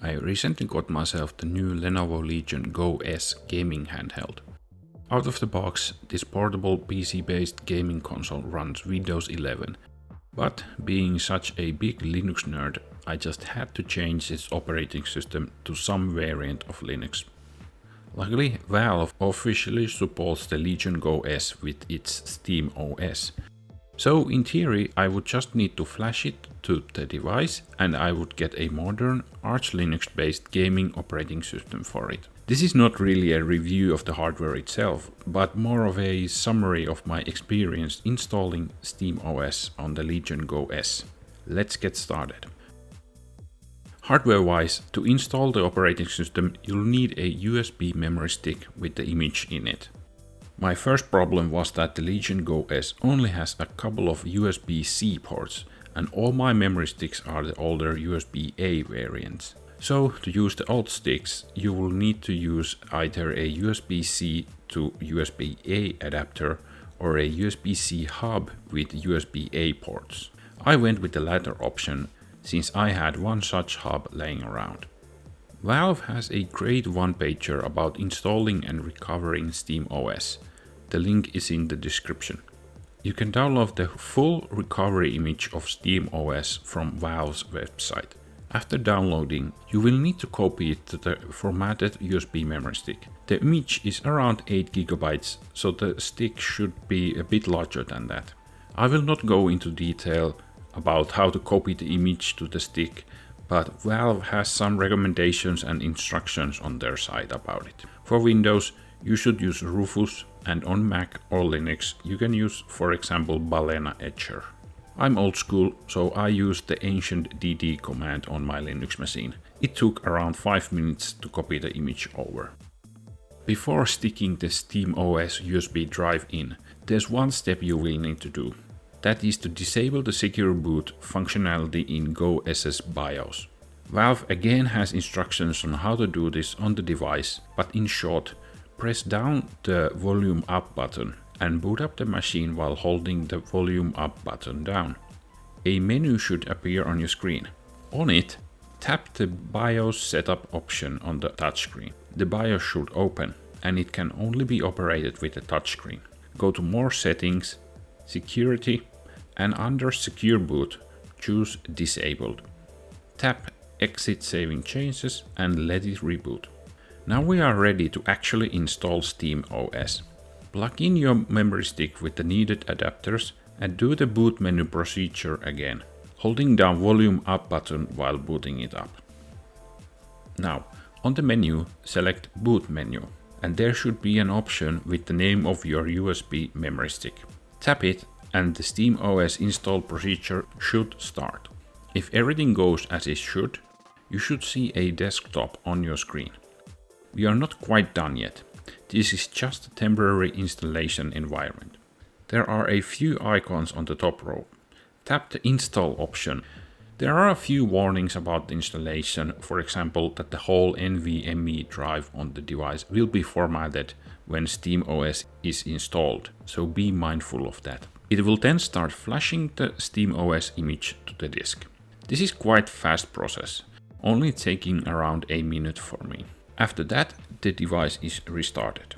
I recently got myself the new Lenovo Legion Go S gaming handheld. Out of the box, this portable PC-based gaming console runs Windows 11, but being such a big Linux nerd, I just had to change its operating system to some variant of Linux. Luckily, Valve officially supports the Legion Go S with its SteamOS. So in theory, I would just need to flash it to the device and I would get a modern Arch Linux based gaming operating system for it. This is not really a review of the hardware itself, but more of a summary of my experience installing SteamOS on the Legion Go S. Let's get started. Hardware-wise, to install the operating system, you'll need a USB memory stick with the image in it. My first problem was that the Legion Go S only has a couple of USB-C ports, and all my memory sticks are the older USB-A variants. So to use the old sticks, you will need to use either a USB-C to USB-A adapter or a USB-C hub with USB-A ports. I went with the latter option since I had one such hub laying around. Valve has a great one-pager about installing and recovering SteamOS. The link is in the description. You can download the full recovery image of SteamOS from Valve's website. After downloading, you will need to copy it to the formatted USB memory stick. The image is around 8 GB, so the stick should be a bit larger than that. I will not go into detail about how to copy the image to the stick, but Valve has some recommendations and instructions on their site about it. For Windows, you should use Rufus, and on Mac or Linux, you can use, for example, Balena Etcher. I'm old school, so I used the ancient dd command on my Linux machine. It took around 5 minutes to copy the image over. Before sticking the SteamOS USB drive in, there's one step you will need to do. That is to disable the secure boot functionality in Go S's BIOS. Valve again has instructions on how to do this on the device, but in short, press down the volume up button and boot up the machine while holding the volume up button down. A menu should appear on your screen. On it, tap the BIOS setup option on the touchscreen. The BIOS should open, and it can only be operated with a touchscreen. Go to More Settings, Security, and under Secure Boot, choose Disabled. Tap Exit Saving Changes and let it reboot. Now we are ready to actually install SteamOS. Plug in your memory stick with the needed adapters and do the boot menu procedure again, holding down volume up button while booting it up. Now, on the menu, select Boot menu, and there should be an option with the name of your USB memory stick. Tap it and the SteamOS install procedure should start. If everything goes as it should, you should see a desktop on your screen. We are not quite done yet. This is just a temporary installation environment. There are a few icons on the top row. Tap the Install option. There are a few warnings about the installation, for example that the whole NVMe drive on the device will be formatted when SteamOS is installed, so be mindful of that. It will then start flashing the SteamOS image to the disk. This is quite fast process, only taking around a minute for me. After that, the device is restarted.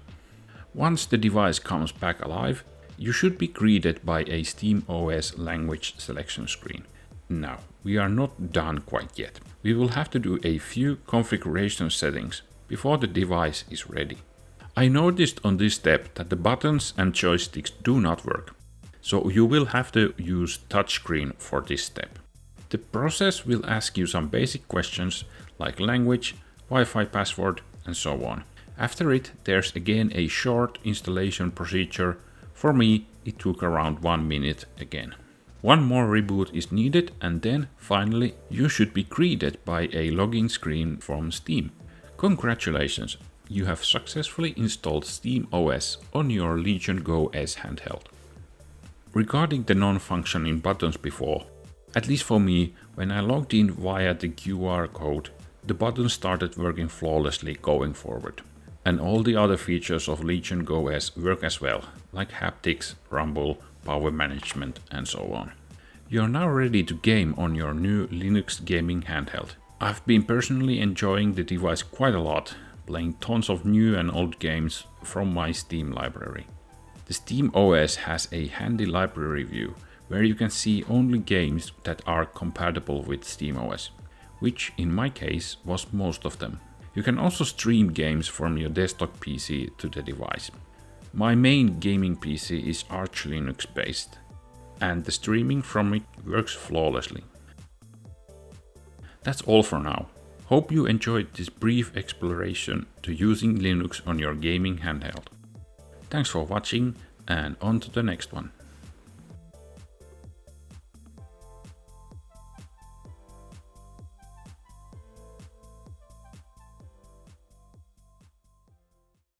Once the device comes back alive, you should be greeted by a SteamOS language selection screen. Now, we are not done quite yet. We will have to do a few configuration settings before the device is ready. I noticed on this step that the buttons and joysticks do not work, so you will have to use touchscreen for this step. The process will ask you some basic questions like language, Wi-Fi password, and so on. After it, there's again a short installation procedure. For me, it took around 1 minute again. One more reboot is needed, and then finally you should be greeted by a login screen from Steam. Congratulations, you have successfully installed SteamOS on your Legion Go S handheld. Regarding the non-functioning buttons before, at least for me, when I logged in via the QR code, the button started working flawlessly going forward. And all the other features of Legion Go S work as well, like haptics, rumble, power management, and so on. You are now ready to game on your new Linux gaming handheld. I've been personally enjoying the device quite a lot, playing tons of new and old games from my Steam library. The SteamOS has a handy library view where you can see only games that are compatible with SteamOS, which in my case was most of them. You can also stream games from your desktop PC to the device. My main gaming PC is Arch Linux based, and the streaming from it works flawlessly. That's all for now. Hope you enjoyed this brief exploration to using Linux on your gaming handheld. Thanks for watching, and on to the next one.